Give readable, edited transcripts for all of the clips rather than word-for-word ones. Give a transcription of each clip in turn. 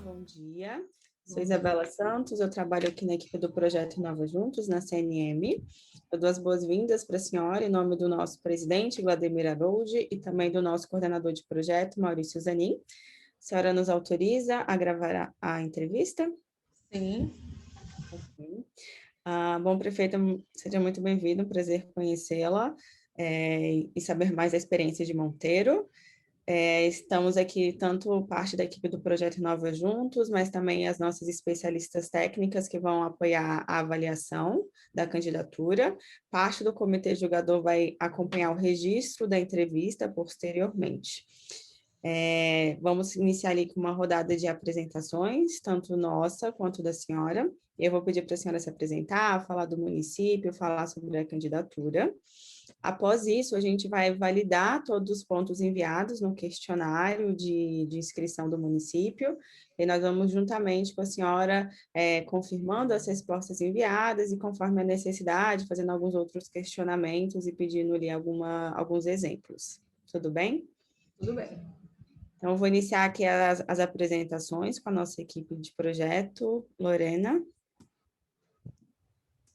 bom dia. Sou Isabela Santos, eu trabalho aqui na equipe do Projeto Nova Juntos, na CNM. Eu dou as boas-vindas para a senhora, em nome do nosso presidente, Vladimir Harold, e também do nosso coordenador de projeto, Maurício Zanin. A senhora nos autoriza a gravar a entrevista? Sim. Ok. Bom, prefeita, seja muito bem-vindo, um prazer conhecê-la e saber mais da experiência de Monteiro. Estamos aqui tanto parte da equipe do Projeto Nova Juntos, mas também as nossas especialistas técnicas que vão apoiar a avaliação da candidatura. Parte do comitê julgador vai acompanhar o registro da entrevista posteriormente. Vamos iniciar ali com uma rodada de apresentações, tanto nossa quanto da senhora. Eu vou pedir para a senhora se apresentar, falar do município, falar sobre a candidatura. Após isso, a gente vai validar todos os pontos enviados no questionário de inscrição do município, e nós vamos, juntamente com a senhora, confirmando as respostas enviadas e, conforme a necessidade, fazendo alguns outros questionamentos e pedindo-lhe alguns exemplos. Tudo bem? Tudo bem. Então, eu vou iniciar aqui as apresentações com a nossa equipe de projeto. Lorena.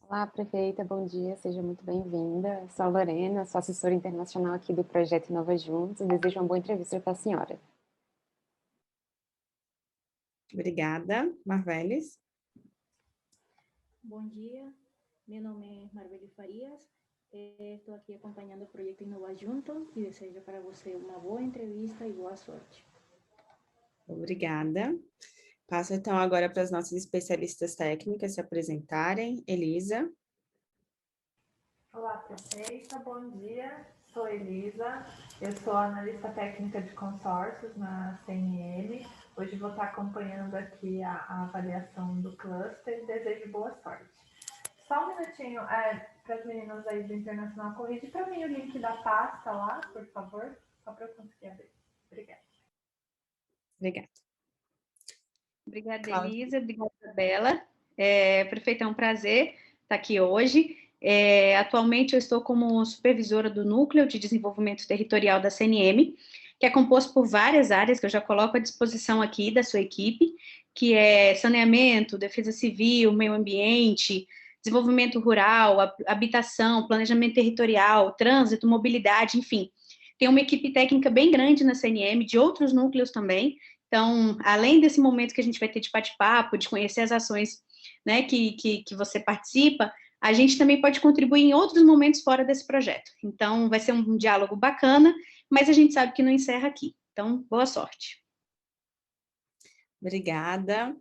Olá, prefeita, bom dia, seja muito bem-vinda. Sou a Lorena, sou assessora internacional aqui do Projeto Nova Juntos. Desejo uma boa entrevista para a senhora. Obrigada. Marveles. Bom dia, meu nome é Marveles Farias, estou aqui acompanhando o projeto Nova Juntos e desejo para você uma boa entrevista e boa sorte. Obrigada. Passo então agora para as nossas especialistas técnicas se apresentarem. Elisa. Olá, prefeita, bom dia. Sou Elisa, eu sou analista técnica de consórcios na CNM. Hoje vou estar acompanhando aqui a avaliação do cluster e desejo boa sorte. Só um minutinho, para as meninas aí do Internacional, corrige para mim o link da pasta lá, por favor, só para eu conseguir abrir. Obrigada. Obrigada. Obrigada, Elisa. Obrigada, Isabela. Prefeita, é um prazer estar aqui hoje. Atualmente, eu estou como supervisora do Núcleo de Desenvolvimento Territorial da CNM, que é composto por várias áreas que eu já coloco à disposição aqui da sua equipe, que é saneamento, defesa civil, meio ambiente, desenvolvimento rural, habitação, planejamento territorial, trânsito, mobilidade, enfim. Tem uma equipe técnica bem grande na CNM, de outros núcleos também. Então, além desse momento que a gente vai ter de bate-papo, de conhecer as ações, né, que você participa, a gente também pode contribuir em outros momentos fora desse projeto. Então, vai ser um diálogo bacana, mas a gente sabe que não encerra aqui. Então, boa sorte. Obrigada.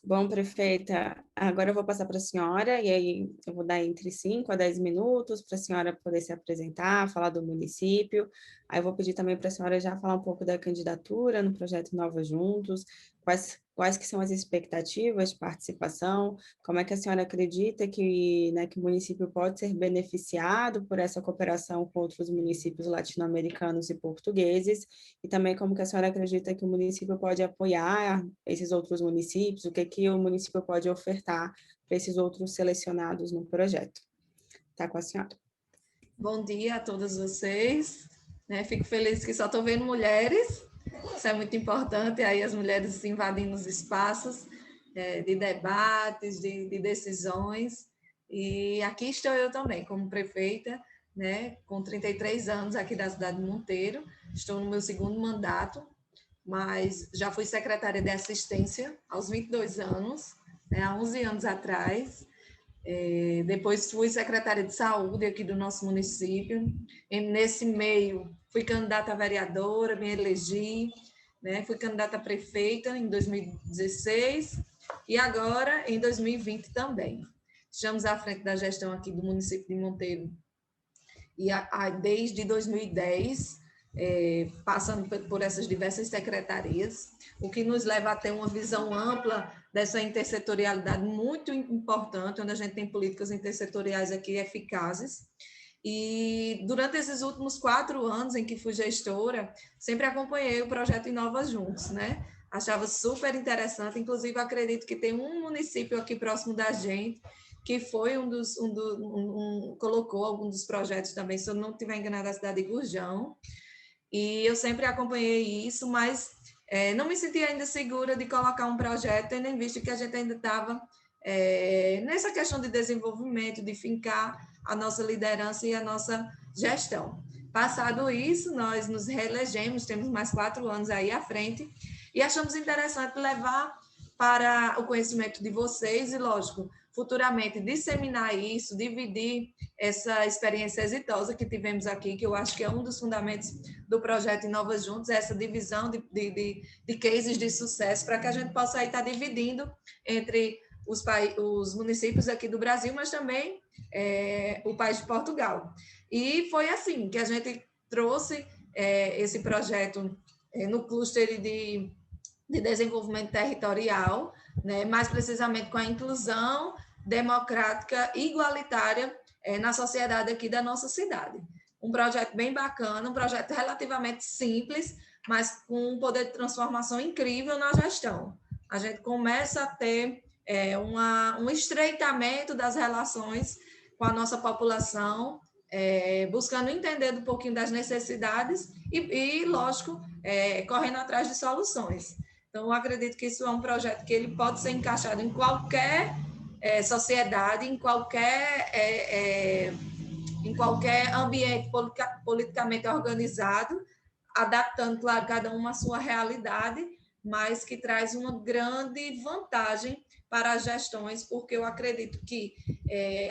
Bom, prefeita, agora eu vou passar para a senhora, e aí eu vou dar entre 5 a 10 minutos para a senhora poder se apresentar, falar do município. Aí eu vou pedir também para a senhora já falar um pouco da candidatura no projeto Nova Juntos, quais que são as expectativas de participação, como é que a senhora acredita que o município pode ser beneficiado por essa cooperação com outros municípios latino-americanos e portugueses, e também como que a senhora acredita que o município pode apoiar esses outros municípios, o que o município pode ofertar para esses outros selecionados no projeto. Está com a senhora. Bom dia a todos vocês. Fico feliz que só estou vendo mulheres. Isso é muito importante, aí as mulheres invadindo os espaços de debates, de decisões. E aqui estou eu também, como prefeita, com 33 anos aqui da cidade de Monteiro. Estou no meu segundo mandato, mas já fui secretária de assistência aos 22 anos, há 11 anos atrás. Depois fui secretária de saúde aqui do nosso município. E nesse meio, fui candidata a vereadora, me elegi, fui candidata a prefeita em 2016 e agora em 2020 também. Estamos à frente da gestão aqui do município de Monteiro e desde 2010, passando por essas diversas secretarias, o que nos leva a ter uma visão ampla dessa intersetorialidade muito importante, onde a gente tem políticas intersetoriais aqui eficazes. E durante esses últimos 4 anos em que fui gestora, sempre acompanhei o projeto Nova Juntos, Achava super interessante, inclusive acredito que tem um município aqui próximo da gente que foi colocou algum dos projetos também, se eu não estiver enganada, a cidade de Gurjão. E eu sempre acompanhei isso, mas não me senti ainda segura de colocar um projeto, tendo em vista que a gente ainda estava nessa questão de desenvolvimento, de fincar a nossa liderança e a nossa gestão. Passado isso, nós nos reelegemos, temos mais 4 anos aí à frente, e achamos interessante levar para o conhecimento de vocês e, lógico, futuramente disseminar isso, dividir essa experiência exitosa que tivemos aqui, que eu acho que é um dos fundamentos do projeto Inova Juntos, essa divisão de cases de sucesso, para que a gente possa aí estar dividindo entre os municípios aqui do Brasil, mas também o país de Portugal. E foi assim que a gente trouxe esse projeto no cluster de desenvolvimento territorial, né, mais precisamente com a inclusão democrática e igualitária na sociedade aqui da nossa cidade. Um projeto bem bacana, um projeto relativamente simples, mas com um poder de transformação incrível na gestão. A gente começa a ter um estreitamento das relações com a nossa população, buscando entender um pouquinho das necessidades e lógico, correndo atrás de soluções. Então, eu acredito que isso é um projeto que ele pode ser encaixado em qualquer sociedade, em qualquer ambiente politicamente organizado, adaptando, claro, cada uma à sua realidade, mas que traz uma grande vantagem para as gestões, porque eu acredito que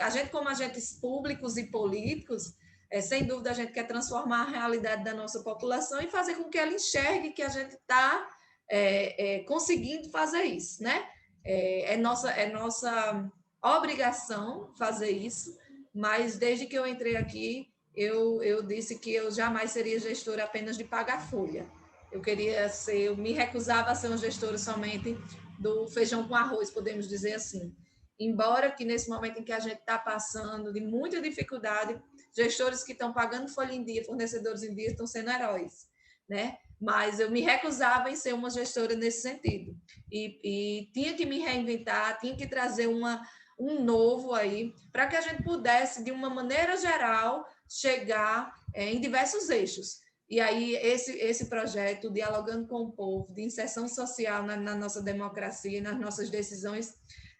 a gente, como agentes públicos e políticos, sem dúvida a gente quer transformar a realidade da nossa população e fazer com que ela enxergue que a gente está conseguindo fazer isso, né? É nossa obrigação fazer isso, mas desde que eu entrei aqui, eu disse que eu jamais seria gestora apenas de pagar folha. Eu me recusava a ser uma gestora somente do feijão com arroz, podemos dizer assim. Embora que nesse momento em que a gente está passando de muita dificuldade, gestores que estão pagando folha em dia, fornecedores em dia, estão sendo heróis, né? Mas eu me recusava em ser uma gestora nesse sentido. E tinha que me reinventar, tinha que trazer um novo aí, para que a gente pudesse, de uma maneira geral, chegar em diversos eixos. E aí, esse projeto, Dialogando com o Povo, de inserção social na nossa democracia, nas nossas decisões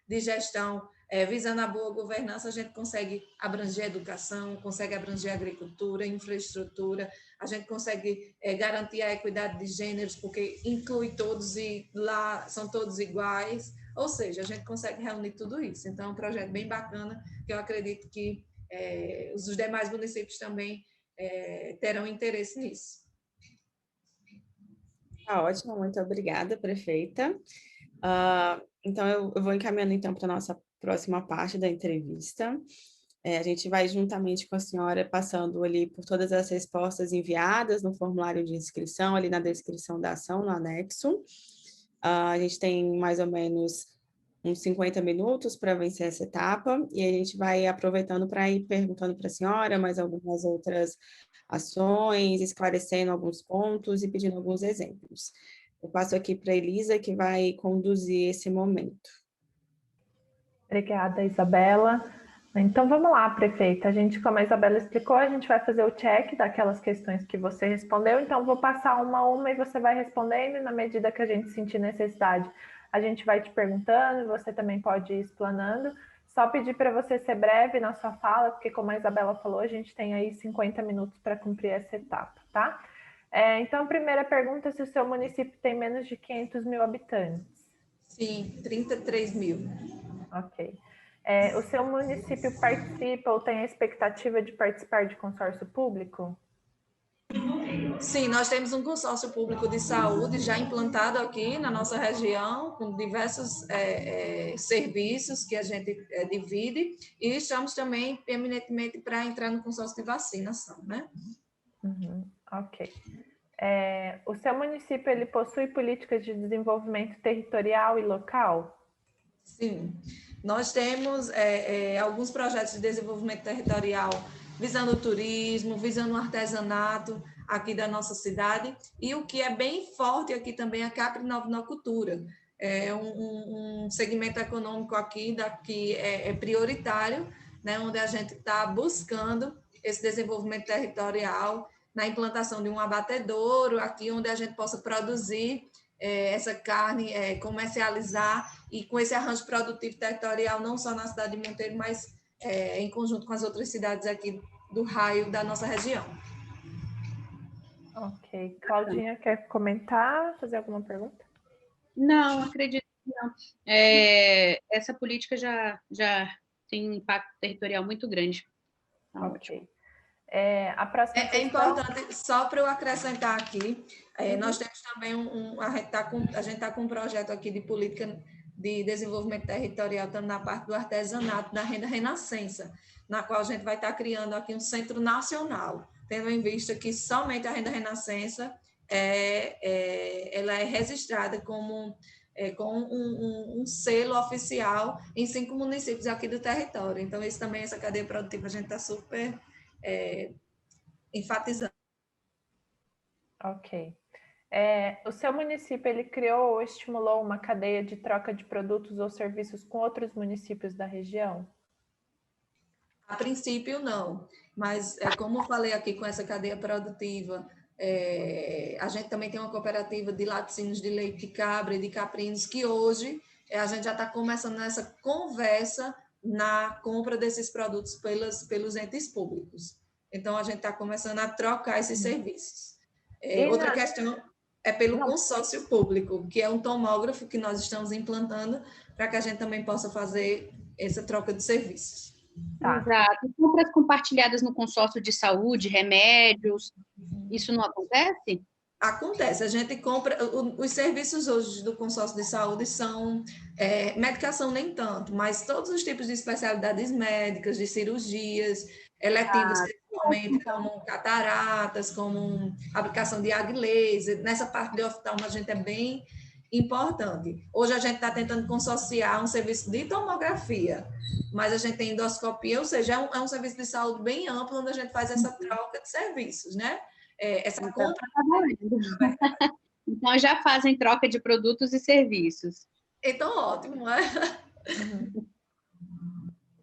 de gestão, visando a boa governança, a gente consegue abranger a educação, consegue abranger a agricultura, infraestrutura, a gente consegue garantir a equidade de gêneros, porque inclui todos e lá são todos iguais, ou seja, a gente consegue reunir tudo isso. Então, é um projeto bem bacana, que eu acredito que os demais municípios também terão interesse nisso. Tá ótimo, muito obrigada, prefeita. Então, eu vou encaminhando então para a nossa próxima parte da entrevista. A gente vai juntamente com a senhora passando ali por todas as respostas enviadas no formulário de inscrição, ali na descrição da ação, no anexo. A gente tem mais ou menos uns 50 minutos para vencer essa etapa, e a gente vai aproveitando para ir perguntando para a senhora mais algumas outras ações, esclarecendo alguns pontos e pedindo alguns exemplos. Eu passo aqui para a Elisa, que vai conduzir esse momento. Obrigada, Isabela. Então, vamos lá, prefeita. A gente, como a Isabela explicou, a gente vai fazer o check daquelas questões que você respondeu. Então, vou passar uma a uma e você vai respondendo, e na medida que a gente sentir necessidade, a gente vai te perguntando, você também pode ir explanando. Só pedir para você ser breve na sua fala, porque, como a Isabela falou, a gente tem aí 50 minutos para cumprir essa etapa, tá? Então, a primeira pergunta é se o seu município tem menos de 500 mil habitantes. Sim, 33 mil. Ok. O seu município participa ou tem a expectativa de participar de consórcio público? Sim, nós temos um consórcio público de saúde já implantado aqui na nossa região, com diversos serviços que a gente divide, e estamos também eminentemente para entrar no consórcio de vacinação, né? Ok. O seu município, ele possui políticas de desenvolvimento territorial e local? Sim, nós temos alguns projetos de desenvolvimento territorial visando o turismo, visando o artesanato aqui da nossa cidade, e o que é bem forte aqui também é a Capri Novinocultura. É um segmento econômico aqui que é prioritário, né, onde a gente está buscando esse desenvolvimento territorial na implantação de um abatedouro aqui, onde a gente possa produzir essa carne, comercializar e com esse arranjo produtivo territorial, não só na cidade de Monteiro, mas em conjunto com as outras cidades aqui do raio da nossa região. Ok. Claudinha, quer comentar, fazer alguma pergunta? Não, acredito que não. Essa política já tem um impacto territorial muito grande. Tá ótimo. A próxima É importante, só para eu acrescentar aqui, nós temos também a gente está com um projeto aqui de política de desenvolvimento territorial, estamos na parte do artesanato, da renda renascença, na qual a gente vai estar criando aqui um centro nacional, tendo em vista que somente a renda renascença ela é registrada com um selo oficial em 5 municípios aqui do território. Então, isso também, essa cadeia produtiva, a gente está super enfatizando. Ok. O seu município, ele criou ou estimulou uma cadeia de troca de produtos ou serviços com outros municípios da região? A princípio, não. Mas, como eu falei aqui com essa cadeia produtiva, a gente também tem uma cooperativa de laticínios de leite de cabra e de caprinos, que hoje a gente já está começando nessa conversa na compra desses produtos pelos entes públicos. Então, a gente está começando a trocar esses serviços. Outra questão é pelo consórcio público, que é um tomógrafo que nós estamos implantando para que a gente também possa fazer essa troca de serviços. Tá. Exato. Compras compartilhadas no consórcio de saúde, remédios, isso não acontece? Acontece, a gente compra, os serviços hoje do consórcio de saúde são medicação nem tanto, mas todos os tipos de especialidades médicas, de cirurgias, eletivas, principalmente, como cataratas, como aplicação de ag laser, nessa parte de oftalmo a gente é bem importante. Hoje a gente está tentando consorciar um serviço de tomografia, mas a gente tem endoscopia, ou seja, é um serviço de saúde bem amplo, onde a gente faz essa troca de serviços, né? Essa compra. Então, já fazem troca de produtos e serviços. Então, ótimo, não é?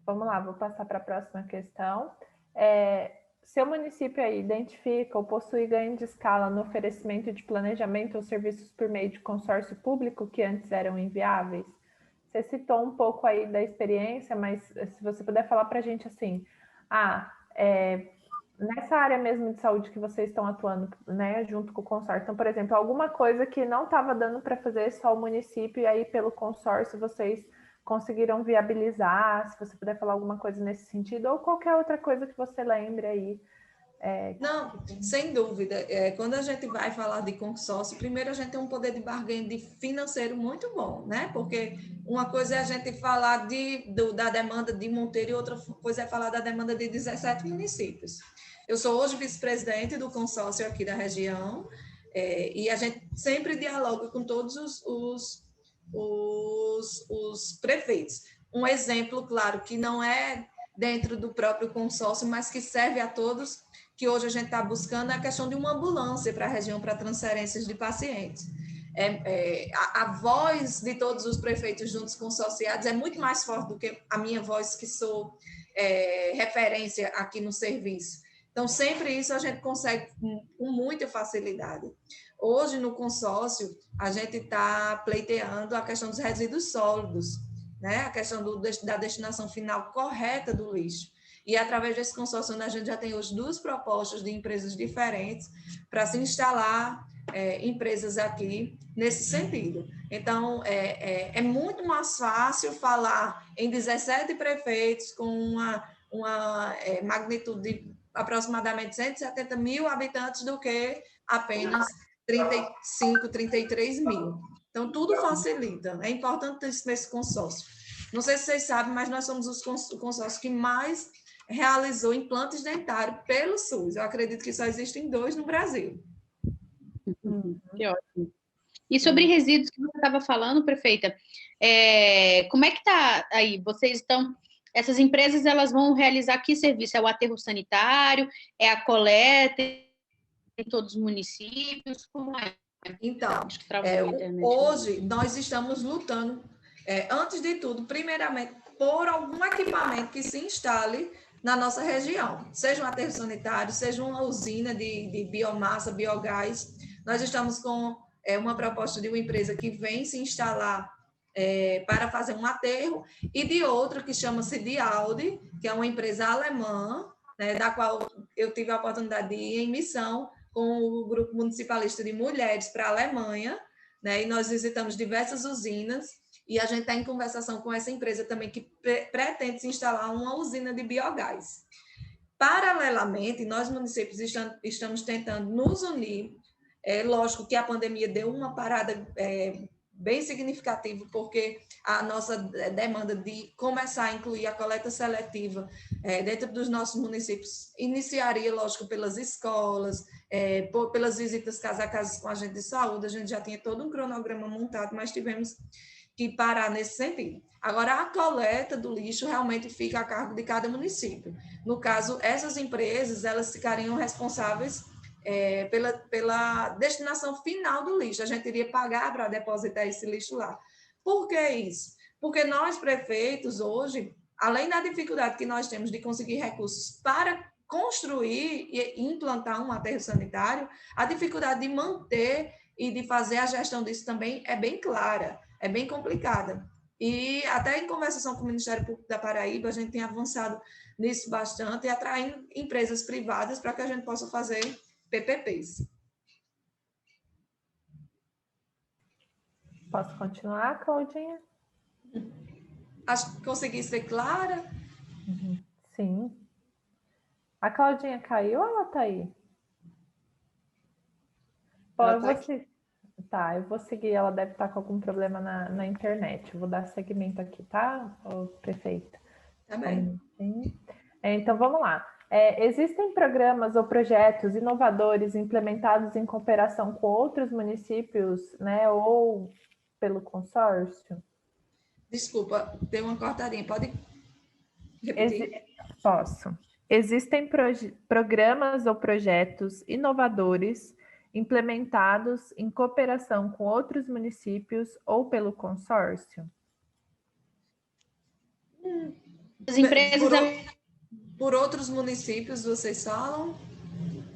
Vamos lá, vou passar para a próxima questão. Seu município aí identifica ou possui ganho de escala no oferecimento de planejamento ou serviços por meio de consórcio público que antes eram inviáveis? Você citou um pouco aí da experiência, mas se você puder falar para a gente assim, nessa área mesmo de saúde que vocês estão atuando, né, junto com o consórcio, então, por exemplo, alguma coisa que não estava dando para fazer só o município e aí pelo consórcio vocês conseguiram viabilizar, se você puder falar alguma coisa nesse sentido, ou qualquer outra coisa que você lembre aí. Não, sem dúvida. Quando a gente vai falar de consórcio, primeiro a gente tem um poder de barganha financeiro muito bom, né? Porque uma coisa é a gente falar da demanda de Monteiro e outra coisa é falar da demanda de 17 municípios. Eu sou hoje vice-presidente do consórcio aqui da região e a gente sempre dialoga com todos os prefeitos. Um exemplo, claro, que não é dentro do próprio consórcio, mas que serve a todos, que hoje a gente está buscando, é a questão de uma ambulância para a região, para transferências de pacientes. A voz de todos os prefeitos juntos consociados é muito mais forte do que a minha voz, que sou referência aqui no serviço. Então, sempre isso a gente consegue com muita facilidade. Hoje, no consórcio, a gente está pleiteando a questão dos resíduos sólidos, né? A questão da destinação final correta do lixo. E, através desse consórcio, a gente já tem hoje 2 propostas de empresas diferentes para se instalar empresas aqui nesse sentido. Então, é muito mais fácil falar em 17 prefeitos com uma magnitude de aproximadamente 170 mil habitantes do que apenas 35, 33 mil. Então, tudo facilita. É importante esse consórcio. Não sei se vocês sabem, mas nós somos o consórcio que mais realizou implantes dentários pelo SUS. Eu acredito que só existem 2 no Brasil. Que ótimo. E sobre resíduos que você estava falando, prefeita, como é que está aí? Vocês estão... Essas empresas, elas vão realizar que serviço? É o aterro sanitário? É a coleta em todos os municípios? Como é? Então, hoje nós estamos lutando, antes de tudo, primeiramente, por algum equipamento que se instale na nossa região, seja um aterro sanitário, seja uma usina de biomassa, biogás. Nós estamos com é uma proposta de uma empresa que vem se instalar para fazer um aterro, e de outra que chama-se Dialdi, que é uma empresa alemã, né, da qual eu tive a oportunidade de ir em missão com o Grupo Municipalista de Mulheres para a Alemanha, né, e nós visitamos diversas usinas, e a gente está em conversação com essa empresa também, que pretende se instalar uma usina de biogás. Paralelamente, nós, municípios, estamos tentando nos unir. Lógico que a pandemia deu uma parada bem significativa, porque a nossa demanda de começar a incluir a coleta seletiva dentro dos nossos municípios iniciaria, lógico, pelas escolas, pelas visitas casa a casa com a agente de saúde. A gente já tinha todo um cronograma montado, mas tivemos que parar nesse sentido. Agora, a coleta do lixo realmente fica a cargo de cada município. No caso, essas empresas, elas ficariam responsáveis pela destinação final do lixo. A gente iria pagar para depositar esse lixo lá. Por que isso? Porque nós, prefeitos, hoje, além da dificuldade que nós temos de conseguir recursos para construir e implantar um aterro sanitário, a dificuldade de manter e de fazer a gestão disso também é bem clara, é bem complicada. E até em conversação com o Ministério Público da Paraíba, a gente tem avançado nisso bastante e atraindo empresas privadas para que a gente possa fazer PPPs. Posso continuar, Claudinha? Acho que consegui ser clara. Sim. A Claudinha caiu ou ela está aí? Bom, eu vou seguir. Ela deve estar com algum problema na internet. Eu vou dar seguimento aqui, tá, prefeita? Tá bem. Então, vamos lá. Existem programas ou projetos inovadores implementados em cooperação com outros municípios, né, ou pelo consórcio? Desculpa, deu uma cortadinha. Pode repetir? Posso. Existem programas ou projetos inovadores implementados em cooperação com outros municípios ou pelo consórcio? As empresas... Por outros municípios, vocês falam?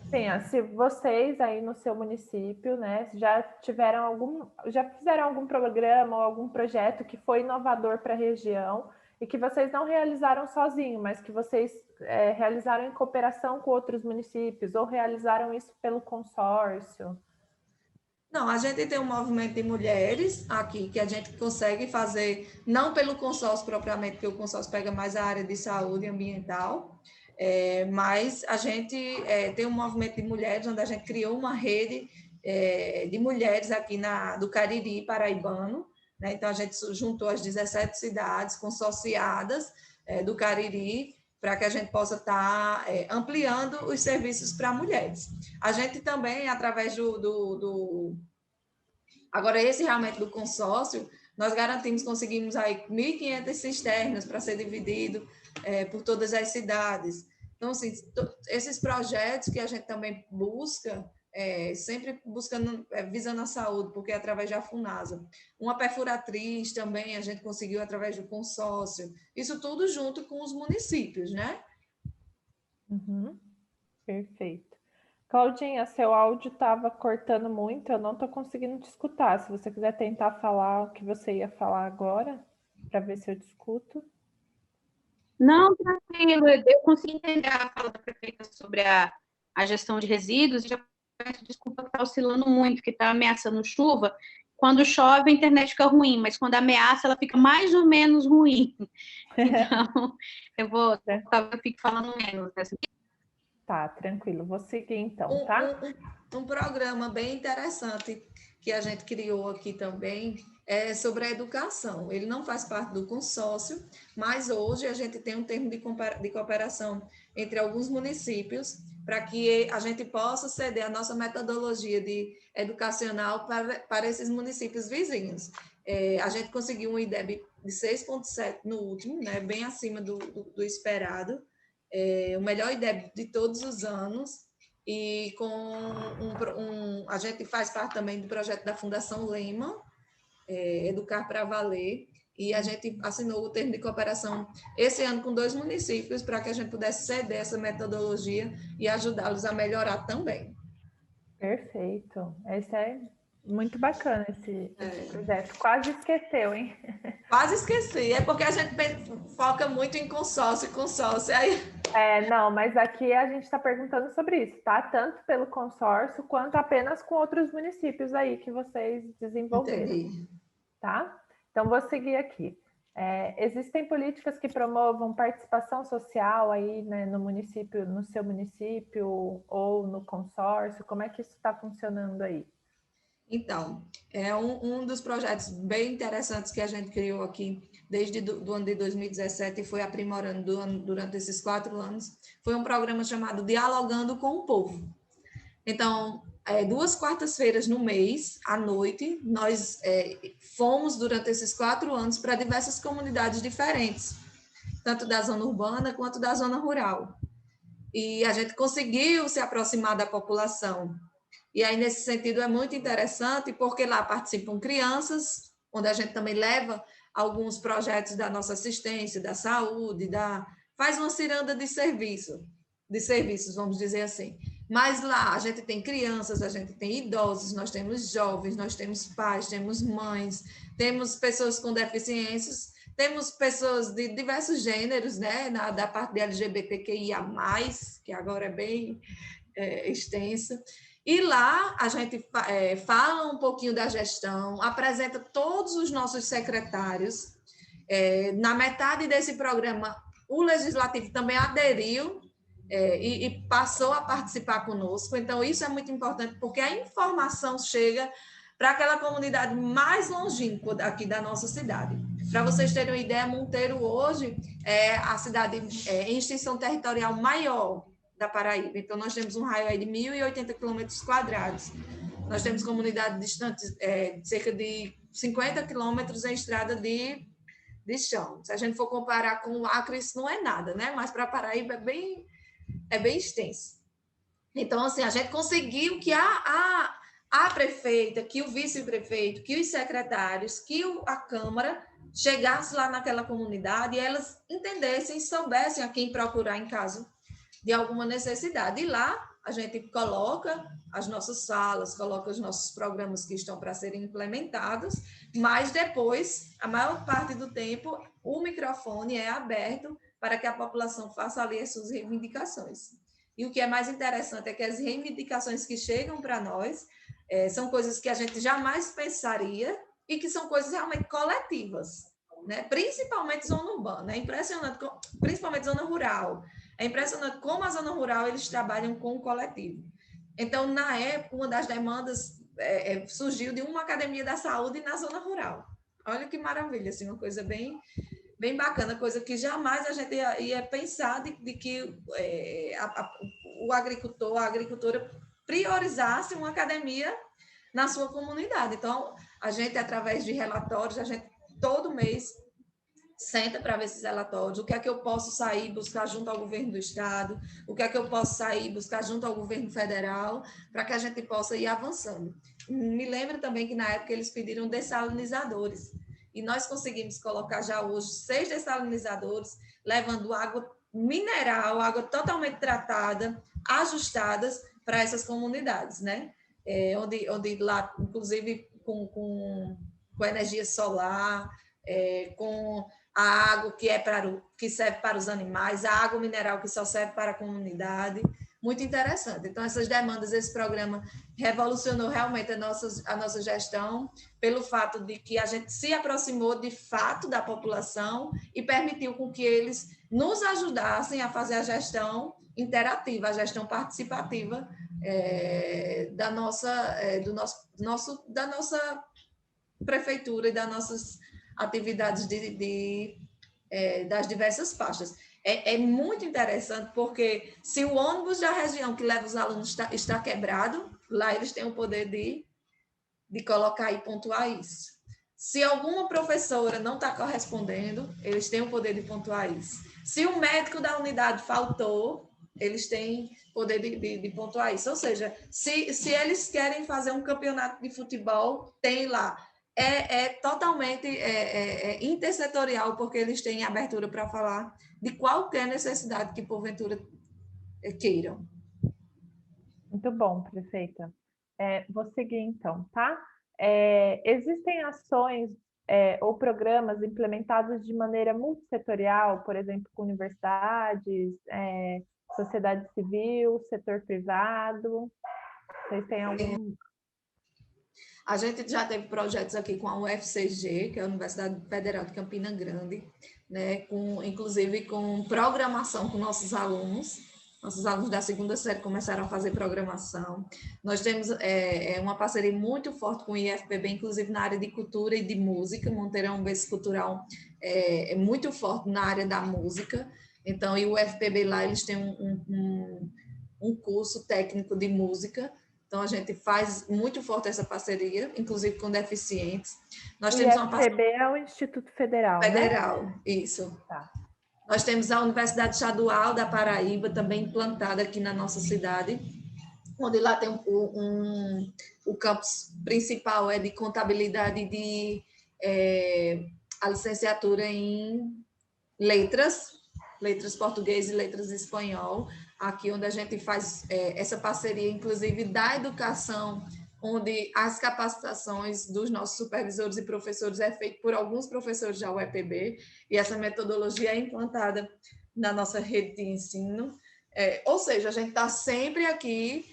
Sim, se vocês aí no seu município, né, já fizeram algum programa ou algum projeto que foi inovador para a região e que vocês não realizaram sozinhos, mas que vocês realizaram em cooperação com outros municípios ou realizaram isso pelo consórcio? Não, a gente tem um movimento de mulheres aqui que a gente consegue fazer, não pelo consórcio propriamente, porque o consórcio pega mais a área de saúde ambiental, mas a gente tem um movimento de mulheres, onde a gente criou uma rede de mulheres aqui do Cariri paraibano, né? Então, a gente juntou as 17 cidades consorciadas do Cariri, para que a gente possa estar ampliando os serviços para mulheres. A gente também, através Agora, esse realmente do consórcio, nós conseguimos aí 1.500 cisternas para ser dividido por todas as cidades. Então, assim, esses projetos que a gente também busca, sempre buscando, visando a saúde, porque é através da FUNASA. Uma perfuratriz também a gente conseguiu através do consórcio. Isso tudo junto com os municípios, né? Perfeito. Claudinha, seu áudio estava cortando muito, eu não estou conseguindo te escutar. Se você quiser tentar falar o que você ia falar agora, para ver se eu te escuto. Não, tranquilo, eu consegui entender a fala da prefeita sobre a gestão de resíduos, e já peço desculpa que está oscilando muito, que está ameaçando chuva. Quando chove, a internet fica ruim, mas quando ameaça, ela fica mais ou menos ruim. Então, eu fico falando menos nessa. Tá, tranquilo. Vou seguir então, tá? Um programa bem interessante que a gente criou aqui também é sobre a educação. Ele não faz parte do consórcio, mas hoje a gente tem um termo de cooperação entre alguns municípios para que a gente possa ceder a nossa metodologia educacional para esses municípios vizinhos. A gente conseguiu um IDEB de 6,7 no último, né, bem acima do esperado. O melhor IDEB de todos os anos, e a gente faz parte também do projeto da Fundação Lema, Educar para Valer, e a gente assinou o termo de cooperação esse ano com 2 municípios para que a gente pudesse ceder essa metodologia e ajudá-los a melhorar também. Perfeito. Esse é Muito bacana esse projeto. Quase esqueceu, hein? Quase esqueci. É porque a gente foca muito em consórcio e consórcio. Aí... Não, mas aqui a gente está perguntando sobre isso, tá? Tanto pelo consórcio quanto apenas com outros municípios aí que vocês desenvolveram. Entendi. Tá? Então, vou seguir aqui. Existem políticas que promovam participação social aí, né, no município, no seu município ou no consórcio? Como é que isso está funcionando aí? Então, é um dos projetos bem interessantes que a gente criou aqui desde do ano de 2017 e foi aprimorando durante esses 4 anos, foi um programa chamado Dialogando com o Povo. Então, 2 quartas-feiras no mês, à noite, nós fomos durante esses 4 anos para diversas comunidades diferentes, tanto da zona urbana quanto da zona rural. E a gente conseguiu se aproximar da população. E aí, nesse sentido, é muito interessante, porque lá participam crianças, onde a gente também leva alguns projetos da nossa assistência, da saúde, faz uma ciranda de serviços, vamos dizer assim. Mas lá a gente tem crianças, a gente tem idosos, nós temos jovens, nós temos pais, temos mães, temos pessoas com deficiências, temos pessoas de diversos gêneros, né, da parte de LGBTQIA+, que agora é bem extensa. E lá a gente fala um pouquinho da gestão, apresenta todos os nossos secretários. Na metade desse programa, o Legislativo também aderiu e passou a participar conosco. Então, isso é muito importante, porque a informação chega para aquela comunidade mais longínqua aqui da nossa cidade. Para vocês terem uma ideia, Monteiro hoje é a cidade em extensão territorial maior da Paraíba. Então, nós temos um raio aí de 1.080 quilômetros quadrados. Nós temos comunidades distantes de cerca de 50 quilômetros em estrada de chão. Se a gente for comparar com o Acre, isso não é nada, né? Mas para a Paraíba é bem extenso. Então, assim, a gente conseguiu que a prefeita, que o vice-prefeito, que os secretários, que a Câmara chegasse lá naquela comunidade e elas entendessem, soubessem a quem procurar em caso de alguma necessidade. E lá a gente coloca as nossas salas, coloca os nossos programas que estão para serem implementados, mas depois, a maior parte do tempo, o microfone é aberto para que a população faça ali as suas reivindicações. E o que é mais interessante é que as reivindicações que chegam para nós são coisas que a gente jamais pensaria e que são coisas realmente coletivas, né? Principalmente zona urbana. É impressionante, principalmente zona rural. É impressionante como a zona rural eles trabalham com o coletivo. Então, na época, uma das demandas surgiu de uma academia da saúde na zona rural. Olha que maravilha, assim, uma coisa bem bacana, coisa que jamais a gente ia pensar de que o agricultor, a agricultora priorizasse uma academia na sua comunidade. Então, a gente, através de relatórios, a gente todo mês senta para ver esses relatórios, o que é que eu posso sair buscar junto ao governo do estado, o que é que eu posso sair buscar junto ao governo federal, para que a gente possa ir avançando. Me lembro também que na época eles pediram dessalinizadores, e nós conseguimos colocar já hoje 6 dessalinizadores, levando água mineral, água totalmente tratada, ajustadas para essas comunidades, né? Onde lá, inclusive, com energia solar, com a água que serve para os animais, a água mineral que só serve para a comunidade. Muito interessante. Então, essas demandas, esse programa revolucionou realmente a nossa gestão, pelo fato de que a gente se aproximou de fato da população e permitiu com que eles nos ajudassem a fazer a gestão interativa, a gestão participativa da nossa prefeitura e das nossas atividades das diversas faixas. É muito interessante, porque se o ônibus da região que leva os alunos está quebrado, lá eles têm o poder de colocar e pontuar isso. Se alguma professora não está correspondendo, eles têm o poder de pontuar isso. Se o médico da unidade faltou, eles têm poder de pontuar isso. Ou seja, se eles querem fazer um campeonato de futebol, tem lá. É totalmente intersetorial, porque eles têm abertura para falar de qualquer necessidade que, porventura, queiram. Muito bom, prefeita. Vou seguir, então, tá? Existem ações ou programas implementados de maneira multissetorial, por exemplo, com universidades, sociedade civil, setor privado? Vocês têm algum... A gente já teve projetos aqui com a UFCG, que é a Universidade Federal de Campina Grande, né, inclusive com programação com nossos alunos. Nossos alunos da segunda série começaram a fazer programação. Nós temos uma parceria muito forte com o IFPB, inclusive na área de cultura e de música. Monteiro é um berço cultural muito forte na área da música. Então, e o IFPB lá, eles têm um curso técnico de música. Então, a gente faz muito forte essa parceria, inclusive com deficientes. Nós temos uma parceria... O IFPB é o Instituto Federal, Federal, né? Isso. Tá. Nós temos a Universidade Estadual da Paraíba, também implantada aqui na nossa cidade, onde lá tem o campus principal de contabilidade e a licenciatura em letras português e letras espanhol, aqui onde a gente faz essa parceria, inclusive da educação, onde as capacitações dos nossos supervisores e professores é feita por alguns professores da UEPB, e essa metodologia é implantada na nossa rede de ensino. Ou seja, a gente está sempre aqui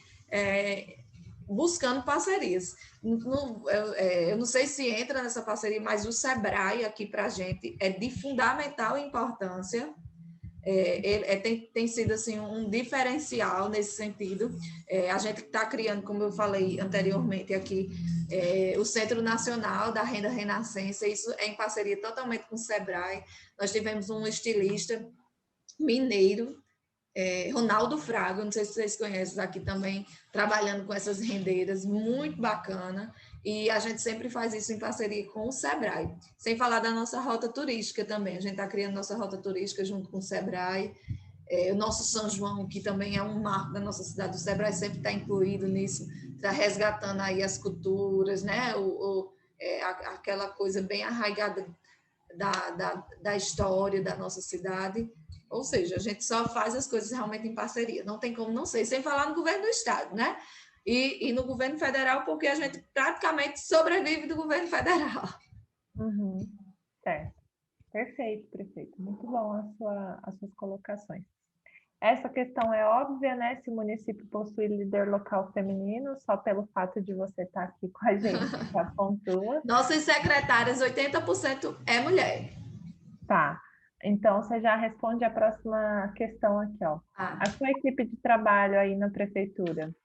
buscando parcerias. Eu não sei se entra nessa parceria, mas o SEBRAE aqui para a gente é de fundamental importância. Tem sido assim, um diferencial nesse sentido. A gente está criando, como eu falei anteriormente aqui, o Centro Nacional da Renda Renascença, isso é em parceria totalmente com o SEBRAE. Nós tivemos um estilista mineiro, Ronaldo Fraga, não sei se vocês conhecem, aqui também, trabalhando com essas rendeiras, muito bacana, e a gente sempre faz isso em parceria com o SEBRAE, sem falar da nossa rota turística também, a gente está criando nossa rota turística junto com o SEBRAE, o nosso São João, que também é um marco da nossa cidade, o SEBRAE sempre está incluído nisso, está resgatando aí as culturas, né? Aquela coisa bem arraigada da história da nossa cidade. Ou seja, a gente só faz as coisas realmente em parceria, não tem como não ser, sem falar no governo do estado, né? E no governo federal, porque a gente praticamente sobrevive do governo federal. Uhum. Certo. Perfeito, prefeito. Muito bom as suas colocações. Essa questão é óbvia, né? Se o município possui líder local feminino, só pelo fato de você estar aqui com a gente, já pontua. Nossas secretárias, 80% é mulher. Tá. Então, você já responde a próxima questão aqui, ó. A sua equipe de trabalho aí na prefeitura,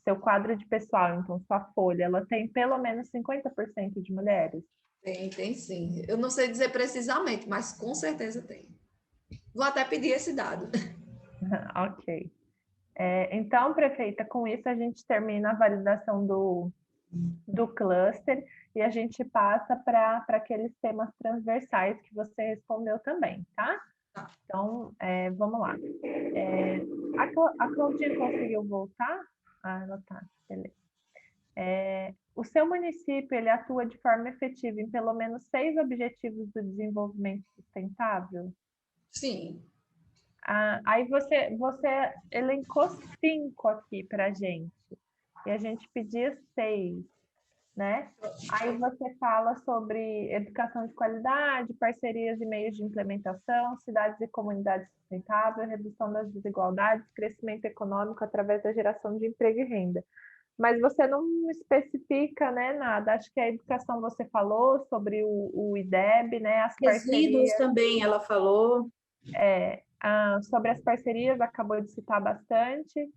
seu quadro de pessoal, então, sua folha, ela tem pelo menos 50% de mulheres? Tem sim. Eu não sei dizer precisamente, mas com certeza tem. Vou até pedir esse dado. Ok. Então, prefeita, com isso a gente termina a validação do cluster e a gente passa para aqueles temas transversais que você respondeu também, tá? Então, vamos lá. A Claudinha conseguiu voltar? Ela tá, beleza. O seu município, ele atua de forma efetiva em pelo menos 6 objetivos do desenvolvimento sustentável? Sim. Aí você elencou 5 aqui para a gente, e a gente pedia 6, né? Aí você fala sobre educação de qualidade, parcerias e meios de implementação, cidades e comunidades sustentáveis, redução das desigualdades, crescimento econômico através da geração de emprego e renda. Mas você não especifica, né, nada. Acho que a educação você falou sobre o IDEB, né? As Resíduos também ela falou. Sobre as parcerias, acabou de citar bastante.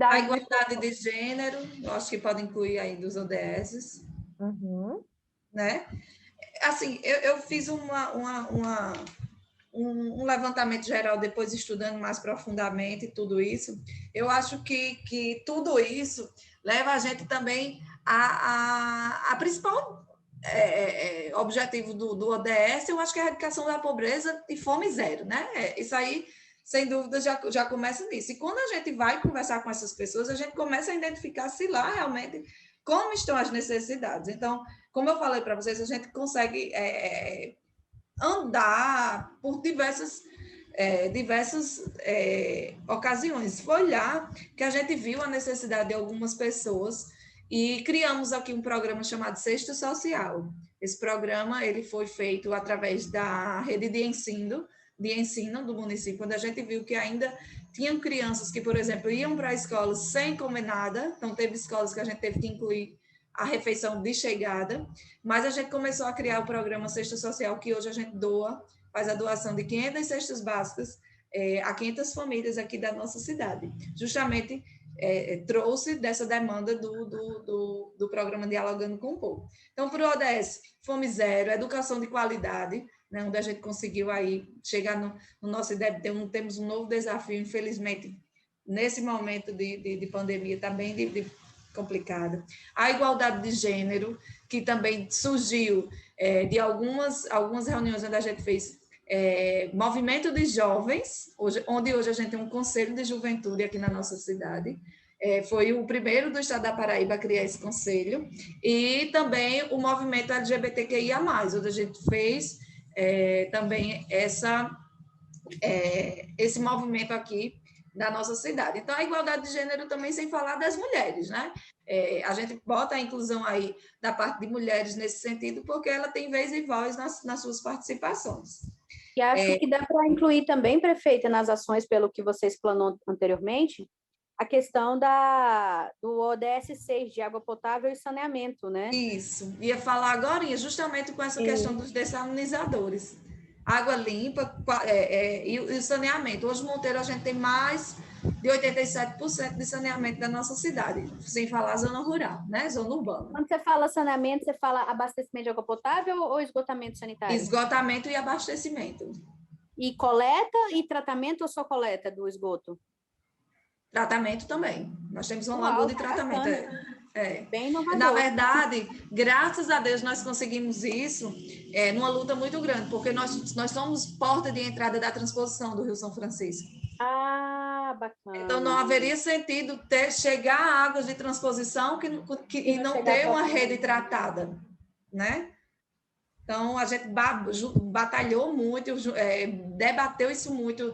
A igualdade de gênero, eu acho que pode incluir aí dos ODS. Uhum. Né? Assim, eu fiz um levantamento geral, depois estudando mais profundamente tudo isso. Eu acho que tudo isso leva a gente também a principal objetivo do ODS, eu acho que é a erradicação da pobreza e fome zero, né? Isso aí, sem dúvida, já começa nisso. E quando a gente vai conversar com essas pessoas, a gente começa a identificar se lá realmente como estão as necessidades. Então, como eu falei para vocês, a gente consegue andar por diversas ocasiões. Foi lá que a gente viu a necessidade de algumas pessoas e criamos aqui um programa chamado Cesto Social. Esse programa ele foi feito através da rede de ensino do município, onde a gente viu que ainda tinham crianças que, por exemplo, iam para a escola sem comer nada, então teve escolas que a gente teve que incluir a refeição de chegada, mas a gente começou a criar o programa Cesta Social, que hoje a gente faz a doação de 500 cestas básicas a 500 famílias aqui da nossa cidade. Justamente trouxe dessa demanda do programa Dialogando com o Povo. Então, para o ODS, Fome Zero, educação de qualidade, né, onde a gente conseguiu aí chegar no nosso IDEB, temos um novo desafio, infelizmente, nesse momento de pandemia, está bem complicada. A igualdade de gênero, que também surgiu de algumas reuniões onde a gente fez movimento de jovens, onde hoje a gente tem um conselho de juventude aqui na nossa cidade. Foi o primeiro do estado da Paraíba a criar esse conselho, e também o movimento LGBTQIA+, onde a gente fez também esse movimento aqui da nossa cidade. Então, a igualdade de gênero também, sem falar das mulheres, né? A gente bota a inclusão aí da parte de mulheres nesse sentido, porque ela tem vez e voz nas suas participações. E acho que dá para incluir também, prefeita, nas ações, pelo que você explanou anteriormente, a questão do ODS 6, de água potável e saneamento, né? Isso, ia falar agora justamente com essa questão dos dessalinizadores. Água limpa e o saneamento. Hoje, Monteiro, a gente tem mais de 87% de saneamento da nossa cidade, sem falar zona rural, né? Zona urbana. Quando você fala saneamento, você fala abastecimento de água potável ou esgotamento sanitário? Esgotamento e abastecimento. E coleta e tratamento ou só coleta do esgoto? Tratamento também. Nós temos uma lagoa de tratamento. Bem inovador. Na verdade, graças a Deus, nós conseguimos isso numa luta muito grande, porque nós somos porta de entrada da transposição do Rio São Francisco. Ah, bacana. Então, não haveria sentido chegar a águas de transposição e não ter uma rede tratada, né? Então, a gente batalhou muito, debateu isso muito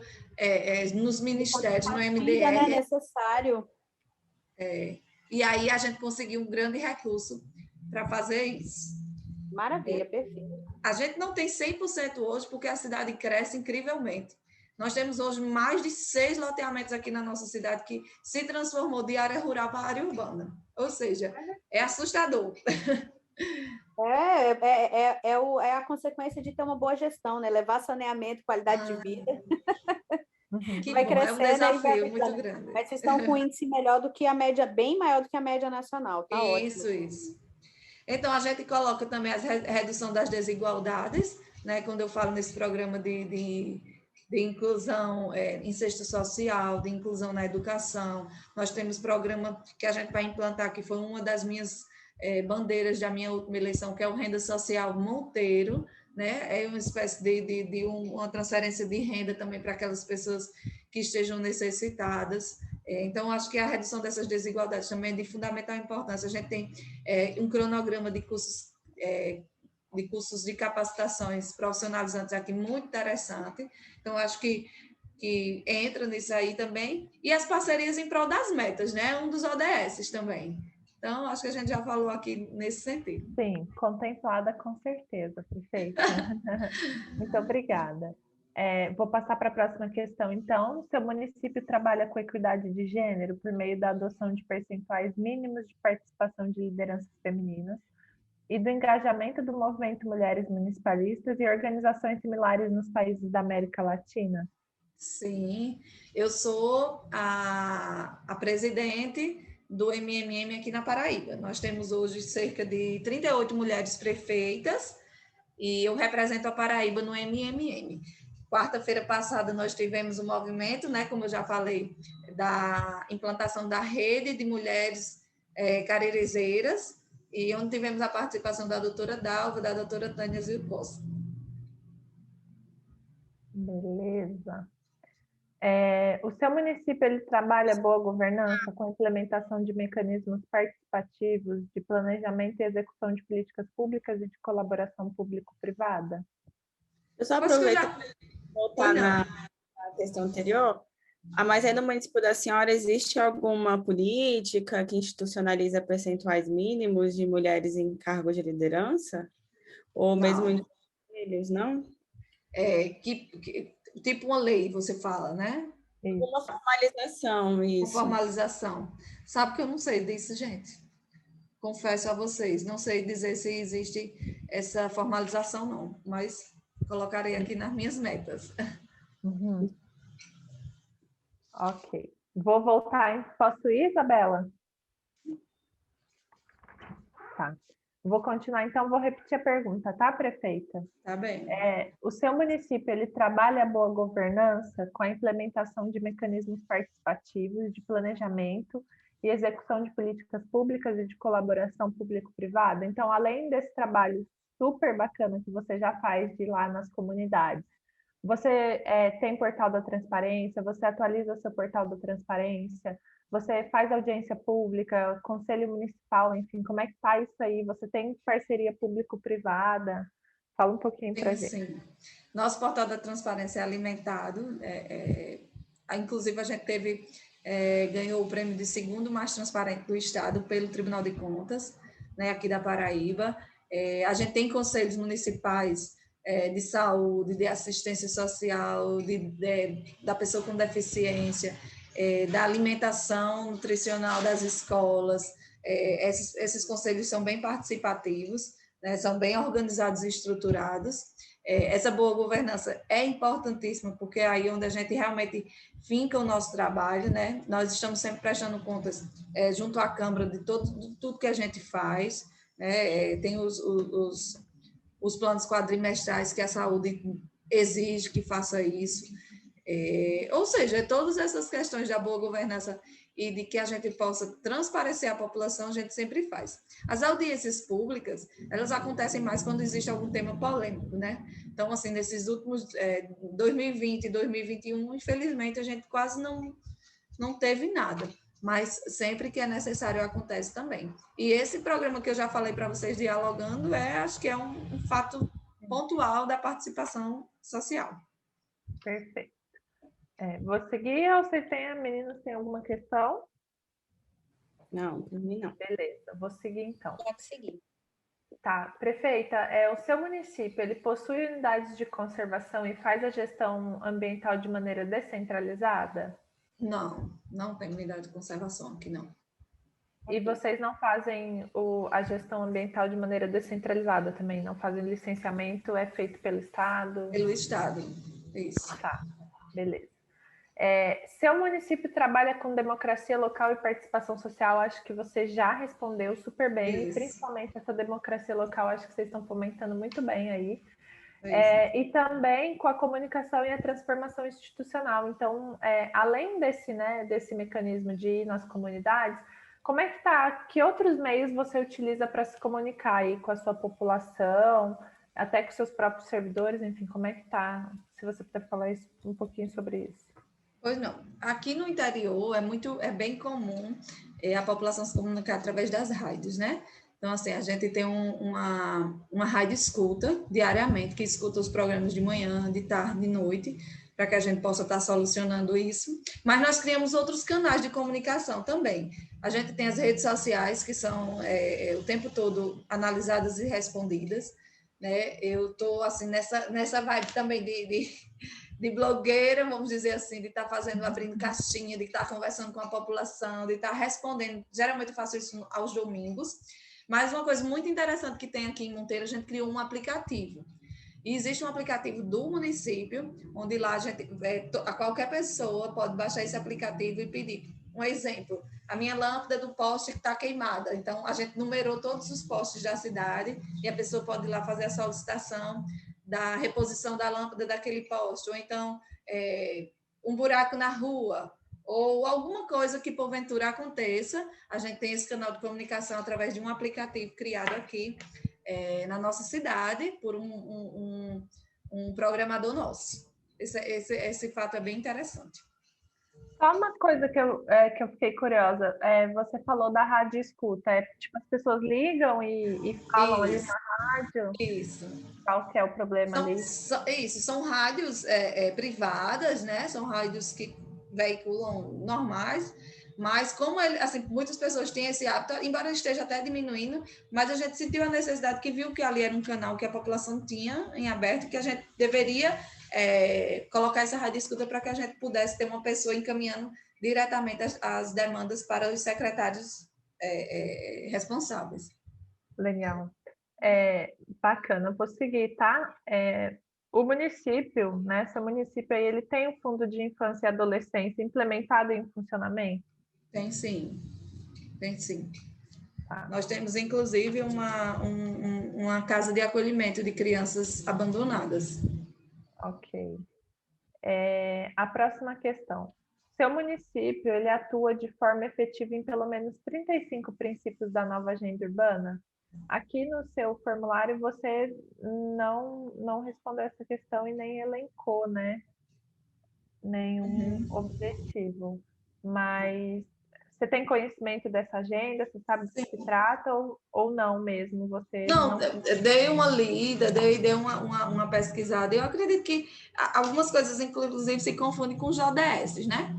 nos ministérios, no MDR. É necessário. E aí a gente conseguiu um grande recurso para fazer isso. Maravilha, perfeito. A gente não tem 100% hoje, porque a cidade cresce incrivelmente. Nós temos hoje mais de 6 loteamentos aqui na nossa cidade que se transformou de área rural para área urbana. Ou seja, é assustador. É a consequência de ter uma boa gestão, né? Levar saneamento, qualidade de vida. Que vai bom, crescendo, é um desafio muito grande. Mas vocês estão com um índice melhor do que a média, bem maior do que a média nacional. Tá ótimo. Isso. Então, a gente coloca também a redução das desigualdades, né? Quando eu falo nesse programa de inclusão em cesta social, de inclusão na educação, nós temos programa que a gente vai implantar, que foi uma das minhas bandeiras da minha última eleição, que é o Renda Social Monteiro, né? É uma espécie de uma transferência de renda também para aquelas pessoas que estejam necessitadas. Então, acho que a redução dessas desigualdades também é de fundamental importância. A gente tem um cronograma de cursos de capacitações profissionalizantes aqui muito interessante. Então, acho que entra nisso aí também. E as parcerias em prol das metas, né? Um dos ODS também. Então, acho que a gente já falou aqui nesse sentido. Sim, contemplada com certeza, prefeita. Muito obrigada. Vou passar para a próxima questão. Então, o seu município trabalha com equidade de gênero por meio da adoção de percentuais mínimos de participação de lideranças femininas e do engajamento do movimento Mulheres Municipalistas e organizações similares nos países da América Latina? Sim, eu sou a presidente do MMM aqui na Paraíba. Nós temos hoje cerca de 38 mulheres prefeitas e eu represento a Paraíba no MMM. Quarta-feira passada nós tivemos um movimento, né, como eu já falei, da implantação da rede de mulheres carerizeiras, e onde tivemos a participação da doutora Dalva, da doutora Tânia Zilposa. Beleza. O seu município ele trabalha boa governança com a implementação de mecanismos participativos de planejamento e execução de políticas públicas e de colaboração público-privada? Eu só aproveito para voltar na questão anterior. Mas aí no município da senhora existe alguma política que institucionaliza percentuais mínimos de mulheres em cargos de liderança? Ou mesmo em Não. conselhos, não? Tipo uma lei, você fala, né? Uma formalização, Com isso. formalização. Sabe que eu não sei disso, gente. Confesso a vocês, não sei dizer se existe essa formalização, não, mas colocarei aqui nas minhas metas. Uhum. Ok. Vou voltar. Posso ir, Isabela? Tá. Vou continuar, então, vou repetir a pergunta, tá, prefeita? Tá bem. O seu município, ele trabalha a boa governança com a implementação de mecanismos participativos de planejamento e execução de políticas públicas e de colaboração público-privada? Então, além desse trabalho super bacana que você já faz de ir lá nas comunidades, você tem portal da transparência, você atualiza seu portal da transparência, você faz audiência pública, conselho municipal, enfim, como é que está isso aí? Você tem parceria público-privada? Fala um pouquinho para a gente. Sim. Nosso portal da transparência é alimentado. Inclusive, a gente ganhou o prêmio de segundo mais transparente do Estado pelo Tribunal de Contas, né, aqui da Paraíba. A gente tem conselhos municipais de saúde, de assistência social, da pessoa com deficiência, da alimentação nutricional das escolas. Esses conselhos são bem participativos, né, são bem organizados e estruturados. Essa boa governança é importantíssima, porque é aí onde a gente realmente finca o nosso trabalho, né? Nós estamos sempre prestando contas junto à Câmara de tudo que a gente faz, né? Tem os planos quadrimestrais que a saúde exige que faça isso. Ou seja, todas essas questões da boa governança e de que a gente possa transparecer à população, a gente sempre faz. As audiências públicas, elas acontecem mais quando existe algum tema polêmico, né? Então, assim, nesses últimos 2020 e 2021, infelizmente, a gente quase não teve nada, mas sempre que é necessário acontece também. E esse programa que eu já falei para vocês, Dialogando, acho que é um fato pontual da participação social. Perfeito. Vou seguir ou vocês têm, meninas, tem alguma questão? Não, para mim não. Beleza, vou seguir então. Pode seguir. Tá, prefeita, o seu município, ele possui unidades de conservação e faz a gestão ambiental de maneira descentralizada? Não tem unidade de conservação aqui, não. E vocês não fazem a gestão ambiental de maneira descentralizada também? Não fazem licenciamento, é feito pelo Estado? Pelo Estado, isso. Tá, beleza. Seu município trabalha com democracia local e participação social? Acho que você já respondeu super bem, Isso. principalmente essa democracia local, acho que vocês estão fomentando muito bem aí. E também com a comunicação e a transformação institucional. Então, além desse mecanismo de ir nas comunidades, como é que tá? Que outros meios você utiliza para se comunicar aí com a sua população, até com seus próprios servidores, enfim, como é que tá? Se você puder falar um pouquinho sobre isso. Pois não. Aqui no interior é bem comum a população se comunicar através das rádios, né? Então, assim, a gente tem uma rádio escuta diariamente, que escuta os programas de manhã, de tarde, de noite, para que a gente possa estar solucionando isso. Mas nós criamos outros canais de comunicação também. A gente tem as redes sociais, que são o tempo todo analisadas e respondidas, né? Eu estou, assim, nessa vibe também de blogueira, vamos dizer assim, de estar abrindo caixinha, de estar conversando com a população, de estar respondendo. Geralmente eu faço isso aos domingos. Mas uma coisa muito interessante que tem aqui em Monteiro, a gente criou um aplicativo. E existe um aplicativo do município, onde lá qualquer pessoa pode baixar esse aplicativo e pedir. Um exemplo, a minha lâmpada do poste está queimada. Então, a gente numerou todos os postes da cidade e a pessoa pode ir lá fazer a solicitação da reposição da lâmpada daquele poste. Ou então, um buraco na rua, ou alguma coisa que porventura aconteça, a gente tem esse canal de comunicação através de um aplicativo criado aqui na nossa cidade por um programador nosso. Esse fato é bem interessante. Só uma coisa que eu fiquei curiosa, você falou da rádio escuta, tipo, as pessoas ligam e falam ali na rádio? Isso. Qual que é o problema ali? São rádios privadas, né? São rádios que veiculam normais, mas como ele, assim, muitas pessoas têm esse hábito, embora esteja até diminuindo, mas a gente sentiu a necessidade, que viu que ali era um canal que a população tinha em aberto, que a gente deveria colocar essa rádio escuta para que a gente pudesse ter uma pessoa encaminhando diretamente as demandas para os secretários responsáveis. Legal. Bacana, vou seguir, tá? O município, né? Seu município aí, ele tem um fundo de infância e adolescência implementado em funcionamento? Tem sim, tem sim. Tá. Nós temos, inclusive, uma casa de acolhimento de crianças abandonadas. Ok. A próxima questão. Seu município, ele atua de forma efetiva em pelo menos 35 princípios da nova agenda urbana? Aqui no seu formulário você não respondeu essa questão e nem elencou, né? Nenhum objetivo. Mas você tem conhecimento dessa agenda? Você sabe do que se trata ou não mesmo? Você Não, dei uma lida, dei uma pesquisada. Eu acredito que algumas coisas, inclusive, se confundem com os ODS, né?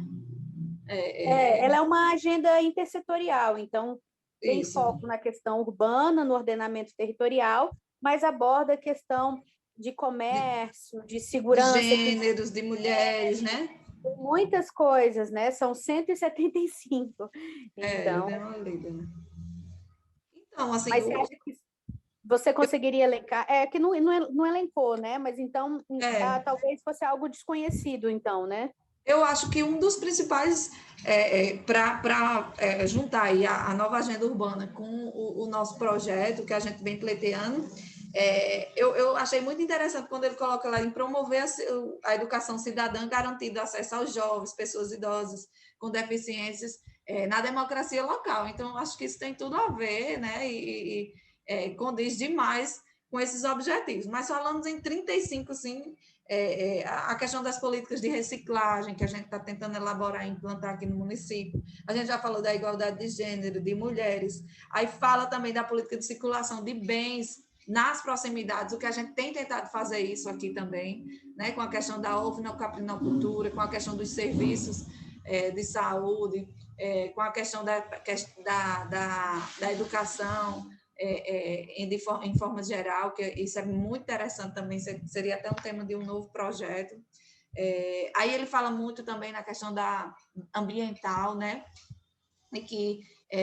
Ela é uma agenda intersetorial, então tem Isso. foco na questão urbana, no ordenamento territorial, mas aborda a questão de comércio, de segurança. De gêneros, de mulheres, né? Muitas coisas, né? São 175. Eu dei uma lida. Então, assim... Mas você acha que você conseguiria elencar? Que não elencou, né? Mas então, talvez fosse algo desconhecido, então, né? Eu acho que um dos principais, para juntar aí a nova agenda urbana com o nosso projeto, que a gente vem pleiteando, eu achei muito interessante quando ele coloca lá em promover a educação cidadã, garantindo acesso aos jovens, pessoas idosas com deficiências na democracia local. Então, acho que isso tem tudo a ver, né? E condiz demais com esses objetivos. Mas falamos em 35, sim, a questão das políticas de reciclagem que a gente está tentando elaborar e implantar aqui no município. A gente já falou da igualdade de gênero, de mulheres. Aí fala também da política de circulação de bens nas proximidades, o que a gente tem tentado fazer isso aqui também, né? Com a questão da ovinocaprinocultura, com a questão dos serviços de saúde, com a questão da educação, em forma geral, que isso é muito interessante também, seria até um tema de um novo projeto. Aí ele fala muito também na questão da ambiental, né? E que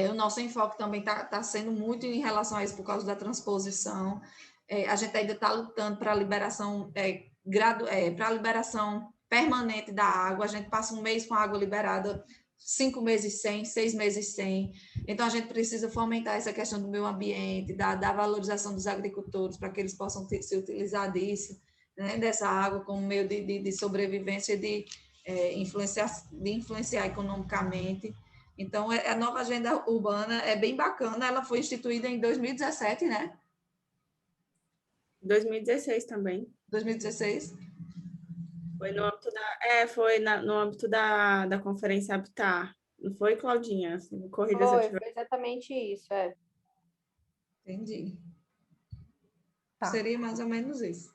o nosso enfoque também está sendo muito em relação a isso por causa da transposição. A gente ainda está lutando para a liberação, para a liberação permanente da água. A gente passa um mês com a água liberada, 5 meses sem, 6 meses sem. Então, a gente precisa fomentar essa questão do meio ambiente, da valorização dos agricultores, para que eles possam se utilizar disso, né, dessa água como meio de sobrevivência, de influenciar economicamente. Então, a nova agenda urbana é bem bacana, ela foi instituída em 2017, né? 2016 também. 2016? Foi no âmbito no âmbito da Conferência Habitat. Não foi, Claudinha? Corrida Foi exatamente isso, Entendi. Tá. Seria mais ou menos isso.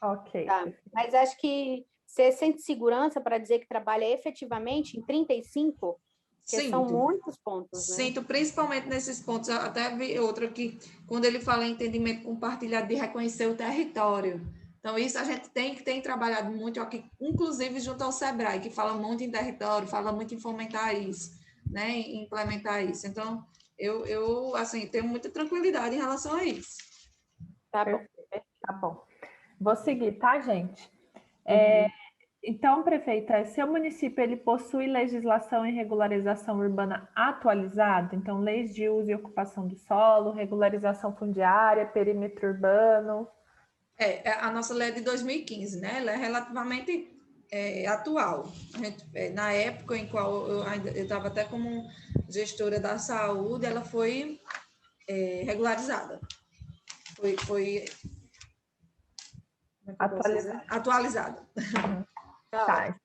Ok. Tá. Mas acho que você sente segurança para dizer que trabalha efetivamente em 35? Porque são muitos pontos, né? Sinto, principalmente nesses pontos. Eu até vi outro aqui, quando ele fala em entendimento compartilhado de reconhecer o território. Então, isso a gente tem trabalhado muito aqui, inclusive junto ao SEBRAE, que fala muito em território, fala muito em fomentar isso, né? Em implementar isso. Então, eu assim, tenho muita tranquilidade em relação a isso. Tá bom. Tá bom. Vou seguir, tá, gente? Então, prefeita, seu município ele possui legislação e regularização urbana atualizada? Então, leis de uso e ocupação do solo, regularização fundiária, perímetro urbano? A nossa lei é de 2015, né? Ela é relativamente atual. Na época em qual eu estava até como gestora da saúde, ela foi regularizada. Foi atualizada. Uhum. Tá,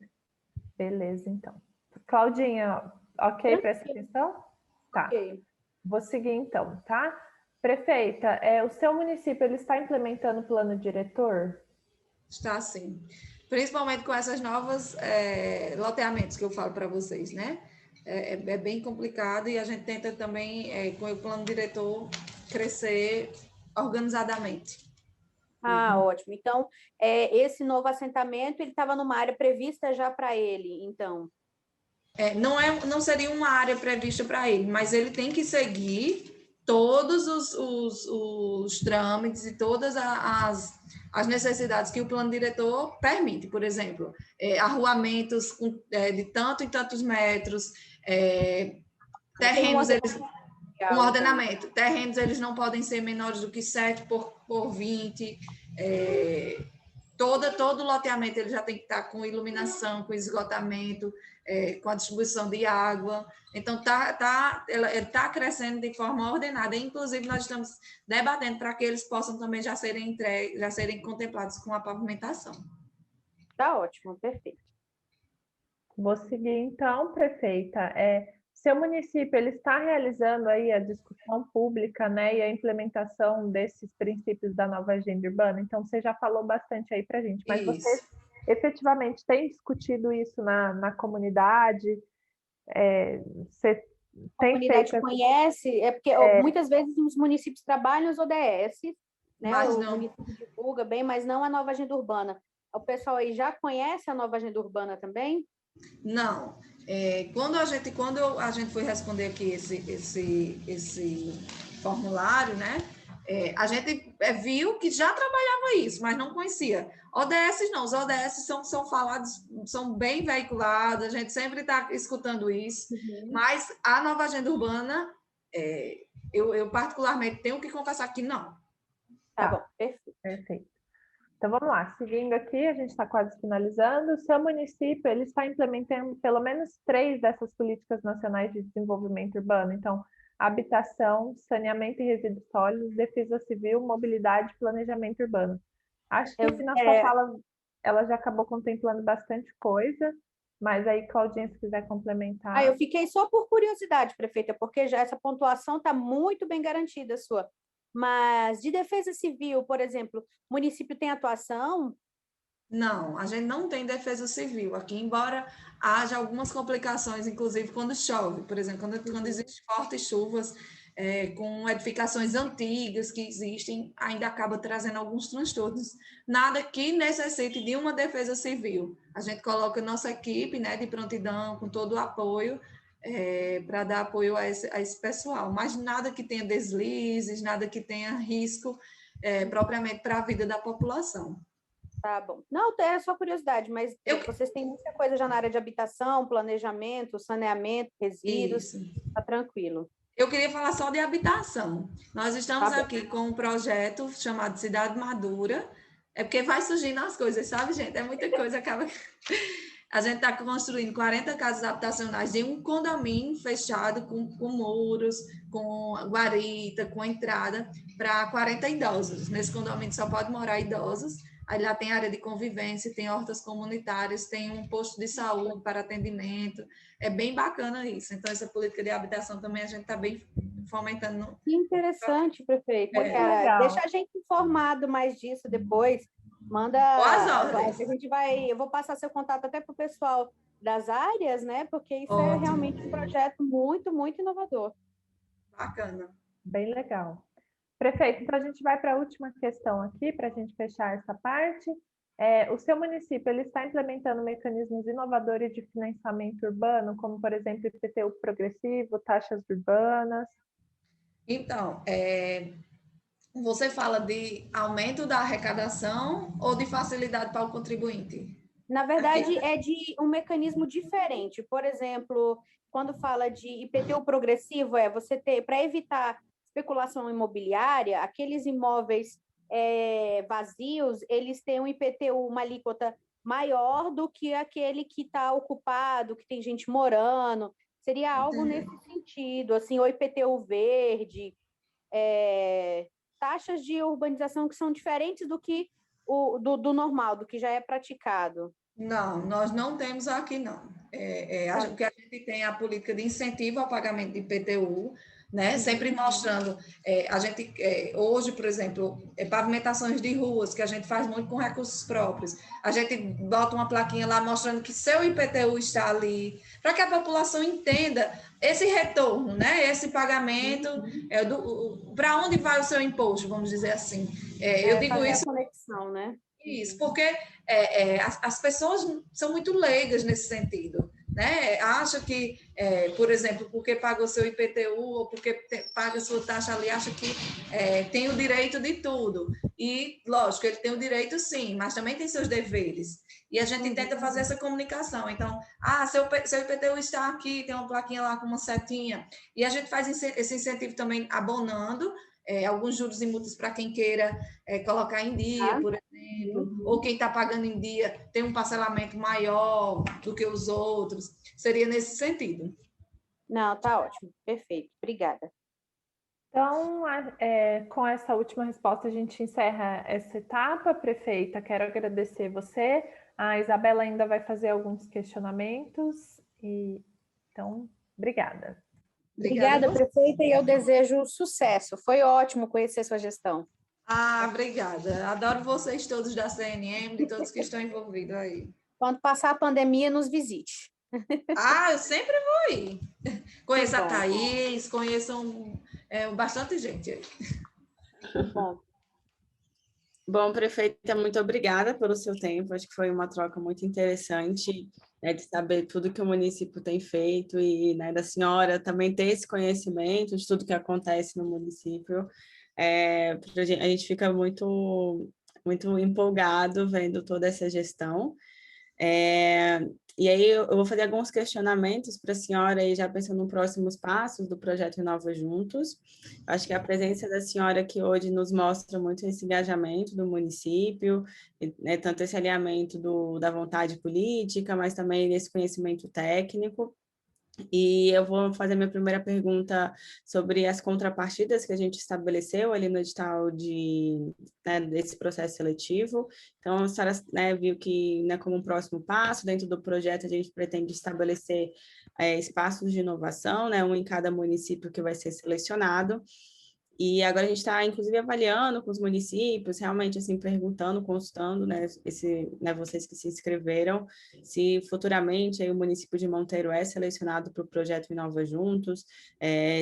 beleza, então. Claudinha, ok para essa questão? Tá. Okay. Vou seguir então, tá? Prefeita, o seu município ele está implementando o plano diretor? Está sim. principalmente com essas novas loteamentos que eu falo para vocês, né? É bem complicado e a gente tenta também, com o plano diretor, crescer organizadamente. Ótimo. Então, esse novo assentamento, ele estava numa área prevista já para ele, então? Não seria uma área prevista para ele, mas ele tem que seguir todos os trâmites e todas as necessidades que o plano diretor permite. Por exemplo, arruamentos de tanto em tantos metros, terrenos, um ordenamento. Terrenos, eles não podem ser menores do que 7 por 20. Todo loteamento ele já tem que estar com iluminação, com esgotamento, com a distribuição de água. Então, ele está crescendo de forma ordenada. Inclusive, nós estamos debatendo para que eles possam também já serem contemplados com a pavimentação. Tá ótimo, perfeito. Vou seguir, então, prefeita. Seu município ele está realizando aí a discussão pública, né, e a implementação desses princípios da nova agenda urbana. Então, você já falou bastante aí para a gente, mas você efetivamente tem discutido isso na comunidade? Você a comunidade conhece? Porque muitas vezes os municípios trabalham os ODS, né? Mas o município divulga bem, mas não a nova agenda urbana. O pessoal aí já conhece a nova agenda urbana também? Não. Quando a gente foi responder aqui esse formulário, né? A gente viu que já trabalhava isso, mas não conhecia. ODS não, os ODS são falados, são bem veiculados, a gente sempre está escutando isso, mas a nova agenda urbana, eu particularmente tenho que confessar que não. Tá bom, perfeito. Então, vamos lá, seguindo aqui, a gente está quase finalizando. O seu município ele está implementando pelo menos 3 dessas políticas nacionais de desenvolvimento urbano. Então, habitação, saneamento e resíduos sólidos, defesa civil, mobilidade e planejamento urbano. Acho que na sua fala ela já acabou contemplando bastante coisa, mas aí, Claudinha, se quiser complementar. Eu fiquei só por curiosidade, prefeita, porque já essa pontuação está muito bem garantida sua. Mas de defesa civil, por exemplo, o município tem atuação? Não, a gente não tem defesa civil aqui, embora haja algumas complicações, inclusive quando chove, por exemplo, quando existem fortes chuvas, com edificações antigas que existem, ainda acaba trazendo alguns transtornos. Nada que necessite de uma defesa civil. A gente coloca nossa equipe, né, de prontidão, com todo o apoio, para dar apoio a esse pessoal, mas nada que tenha deslizes, nada que tenha risco propriamente para a vida da população. Tá bom. Não, é só curiosidade, mas vocês têm muita coisa já na área de habitação, planejamento, saneamento, resíduos, tá tranquilo. Eu queria falar só de habitação. Nós estamos aqui com um projeto chamado Cidade Madura, porque vai surgindo as coisas, sabe, gente? É muita coisa, acaba... A gente está construindo 40 casas habitacionais de um condomínio fechado com muros, com guarita, com entrada, para 40 idosos. Nesse condomínio só pode morar idosos. Aí lá tem área de convivência, tem hortas comunitárias, tem um posto de saúde para atendimento. É bem bacana isso. Então, essa política de habitação também a gente está bem fomentando. Que interessante, prefeita. Deixa a gente informado mais disso depois. Manda. Eu vou passar seu contato até para o pessoal das áreas, né? Porque isso é realmente um projeto muito, muito inovador. Bacana. Bem legal. Prefeito, então a gente vai para a última questão aqui, para a gente fechar essa parte. O seu município ele está implementando mecanismos inovadores de financiamento urbano, como, por exemplo, IPTU progressivo, taxas urbanas? Então, você fala de aumento da arrecadação ou de facilidade para o contribuinte? Na verdade, é de um mecanismo diferente. Por exemplo, quando fala de IPTU progressivo, você ter, para evitar especulação imobiliária, aqueles imóveis vazios, eles têm um IPTU, uma alíquota maior do que aquele que está ocupado, que tem gente morando. Seria algo nesse sentido, assim, o IPTU verde, taxas de urbanização que são diferentes do que do normal, do que já é praticado. Não, nós não temos aqui, não. Porque a gente tem a política de incentivo ao pagamento de IPTU, né? Sempre mostrando, a gente, hoje, por exemplo, pavimentações de ruas, que a gente faz muito com recursos próprios, a gente bota uma plaquinha lá mostrando que seu IPTU está ali, para que a população entenda esse retorno, né? Esse pagamento, para onde vai o seu imposto, vamos dizer assim. Eu digo fazer isso... a conexão, né? Isso, porque as pessoas são muito leigas nesse sentido, né? Acha que, por exemplo, porque paga o seu IPTU ou porque paga a sua taxa ali, acha que tem o direito de tudo. E, lógico, ele tem o direito sim, mas também tem seus deveres. E a gente tenta fazer essa comunicação. Então, seu IPTU está aqui, tem uma plaquinha lá com uma setinha. E a gente faz esse incentivo também abonando alguns juros e multas para quem queira colocar em dia, por exemplo, ou quem está pagando em dia tem um parcelamento maior do que os outros. Seria nesse sentido. Não, tá ótimo. Perfeito. Obrigada. Então, com essa última resposta, a gente encerra essa etapa. Prefeita, quero agradecer você. A Isabela ainda vai fazer alguns questionamentos. Então, obrigada. Obrigada, prefeita, e eu desejo sucesso. Foi ótimo conhecer sua gestão. Obrigada. Adoro vocês todos da CNM, de todos que estão envolvidos aí. Quando passar a pandemia, nos visite. Eu sempre vou ir. Conheço a Thaís, conheçam bastante gente aí. Bom, prefeita, muito obrigada pelo seu tempo. Acho que foi uma troca muito interessante, né, de saber tudo que o município tem feito e, né, da senhora também ter esse conhecimento de tudo que acontece no município. A gente fica muito, muito empolgado vendo toda essa gestão. E aí eu vou fazer alguns questionamentos para a senhora, aí já pensando nos próximos passos do projeto Renova Juntos. Acho que a presença da senhora aqui hoje nos mostra muito esse engajamento do município, né, tanto esse alinhamento da vontade política, mas também esse conhecimento técnico. E eu vou fazer minha primeira pergunta sobre as contrapartidas que a gente estabeleceu ali no edital desse processo seletivo. Então, a senhora, né, viu que, né, como um próximo passo, dentro do projeto, a gente pretende estabelecer espaços de inovação, né, um em cada município que vai ser selecionado. E agora a gente está, inclusive, avaliando com os municípios, realmente, assim, perguntando, consultando, né, vocês que se inscreveram, se futuramente aí, o município de Monteiro é selecionado para o projeto Inova Juntos,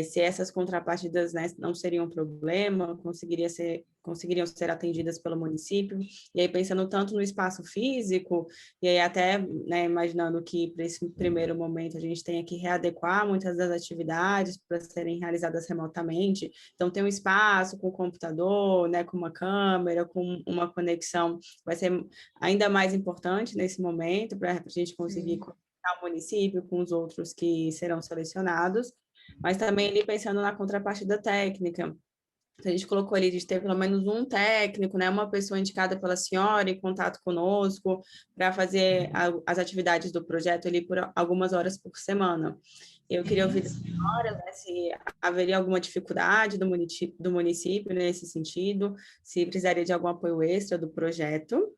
se essas contrapartidas, né, não seriam um problema, conseguiriam ser atendidas pelo município, e aí pensando tanto no espaço físico, e aí até, né, imaginando que para esse primeiro momento a gente tenha que readequar muitas das atividades para serem realizadas remotamente, então tem um espaço com computador, né, com uma câmera, com uma conexão, vai ser ainda mais importante nesse momento para a gente conseguir conectar o município com os outros que serão selecionados, mas também ali pensando na contrapartida técnica. A gente colocou ali de ter pelo menos um técnico, né, uma pessoa indicada pela senhora em contato conosco para fazer as atividades do projeto ali por algumas horas por semana. Eu queria ouvir da senhora, né, se haveria alguma dificuldade do município nesse sentido, se precisaria de algum apoio extra do projeto.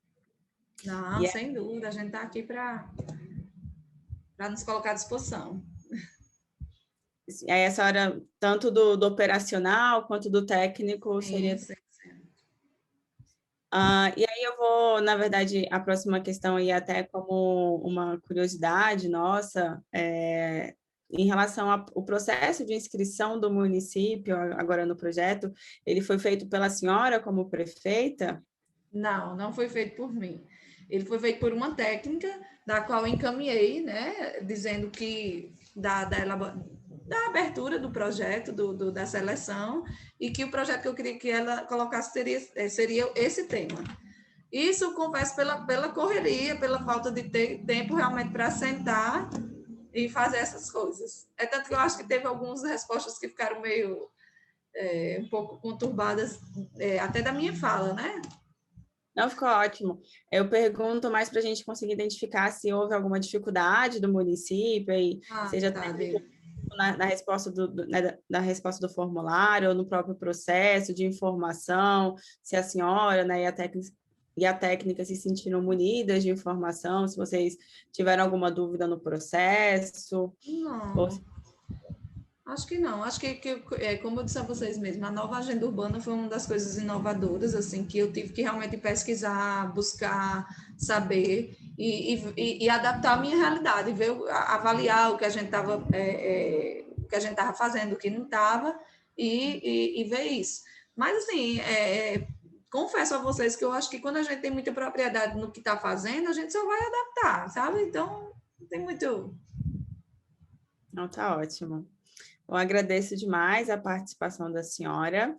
Não, sem dúvida, a gente está aqui para nos colocar à disposição. Aí essa hora, tanto do operacional quanto do técnico, seria... Sim. E aí eu vou, na verdade, a próxima questão aí até como uma curiosidade nossa, em relação ao processo de inscrição do município, agora no projeto, ele foi feito pela senhora como prefeita? Não foi feito por mim. Ele foi feito por uma técnica, da qual eu encaminhei, né, dizendo que da abertura do projeto, da seleção, e que o projeto que eu queria que ela colocasse seria esse tema. Isso eu confesso pela correria, pela falta de ter tempo realmente para sentar e fazer essas coisas. Tanto que eu acho que teve algumas respostas que ficaram meio um pouco conturbadas, até da minha fala, né? Não, ficou ótimo. Eu pergunto mais para a gente conseguir identificar se houve alguma dificuldade do município, e seja na resposta na resposta do formulário, ou no próprio processo de informação, se a senhora, né, e a técnica se sentiram munidas de informação, se vocês tiveram alguma dúvida no processo. Não. Acho que não. Acho que como eu disse a vocês mesmo, a nova agenda urbana foi uma das coisas inovadoras, assim, que eu tive que realmente pesquisar, buscar, saber e adaptar a minha realidade, ver, avaliar o que a gente estava fazendo, o que não estava, e ver isso. Mas, assim, confesso a vocês que eu acho que quando a gente tem muita propriedade no que está fazendo, a gente só vai adaptar, sabe? Então, não tem muito... Não, tá ótimo. Eu agradeço demais a participação da senhora.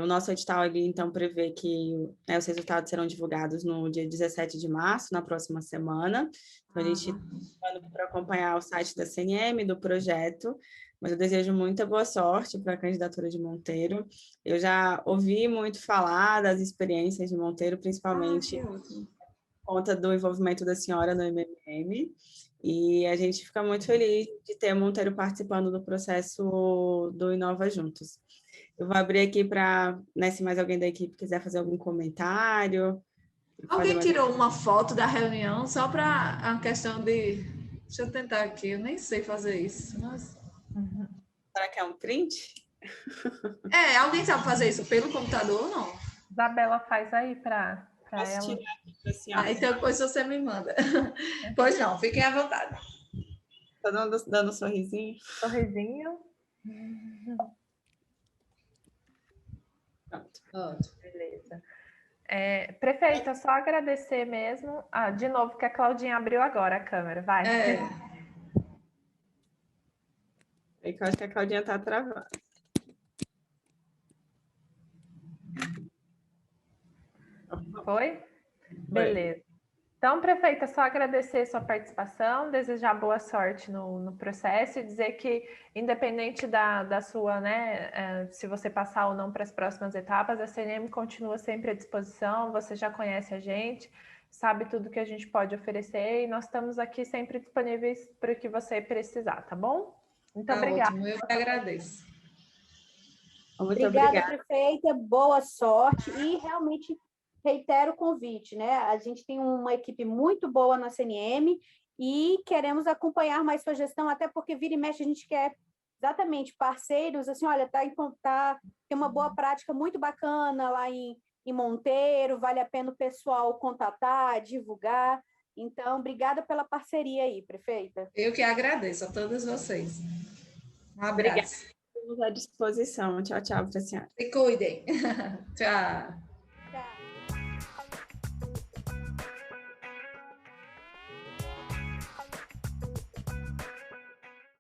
O nosso edital, ele, então, prevê que os resultados serão divulgados no dia 17 de março, na próxima semana. Então, a gente está para acompanhar o site da CNM, do projeto, mas eu desejo muita boa sorte para a candidatura de Monteiro. Eu já ouvi muito falar das experiências de Monteiro, principalmente por conta do envolvimento da senhora no MMM, e a gente fica muito feliz de ter Monteiro participando do processo do Inova Juntos. Eu vou abrir aqui para, se mais alguém da equipe quiser fazer algum comentário. Alguém tirou uma foto da reunião só para a questão de... Deixa eu tentar aqui, eu nem sei fazer isso. Mas... Será que é um print? Alguém sabe fazer isso pelo computador ou não? Isabela, faz aí para ela. Tirar aqui, então depois você me manda. Pois não, fiquem à vontade. Tá dando um sorrisinho? Sorrisinho. Pronto. Beleza. Prefeita, só agradecer mesmo. De novo, que a Claudinha abriu agora a câmera. Vai. É que eu acho que a Claudinha está travada. Foi? Beleza. Então, prefeita, só agradecer sua participação, desejar boa sorte no processo e dizer que, independente da sua, se você passar ou não para as próximas etapas, a CNM continua sempre à disposição, você já conhece a gente, sabe tudo que a gente pode oferecer e nós estamos aqui sempre disponíveis para o que você precisar, tá bom? Muito obrigada. Ótimo, eu que agradeço. Muito obrigada, prefeita, boa sorte e realmente reitero o convite, né? A gente tem uma equipe muito boa na CNM e queremos acompanhar mais sua gestão, até porque vira e mexe a gente quer exatamente parceiros, assim, olha, tem uma boa prática muito bacana lá em Monteiro, vale a pena o pessoal contatar, divulgar. Então, obrigada pela parceria aí, prefeita. Eu que agradeço a todos vocês. Um abraço. Obrigada. Estamos à disposição. Tchau, tchau para a senhora. Se cuidem. Tchau.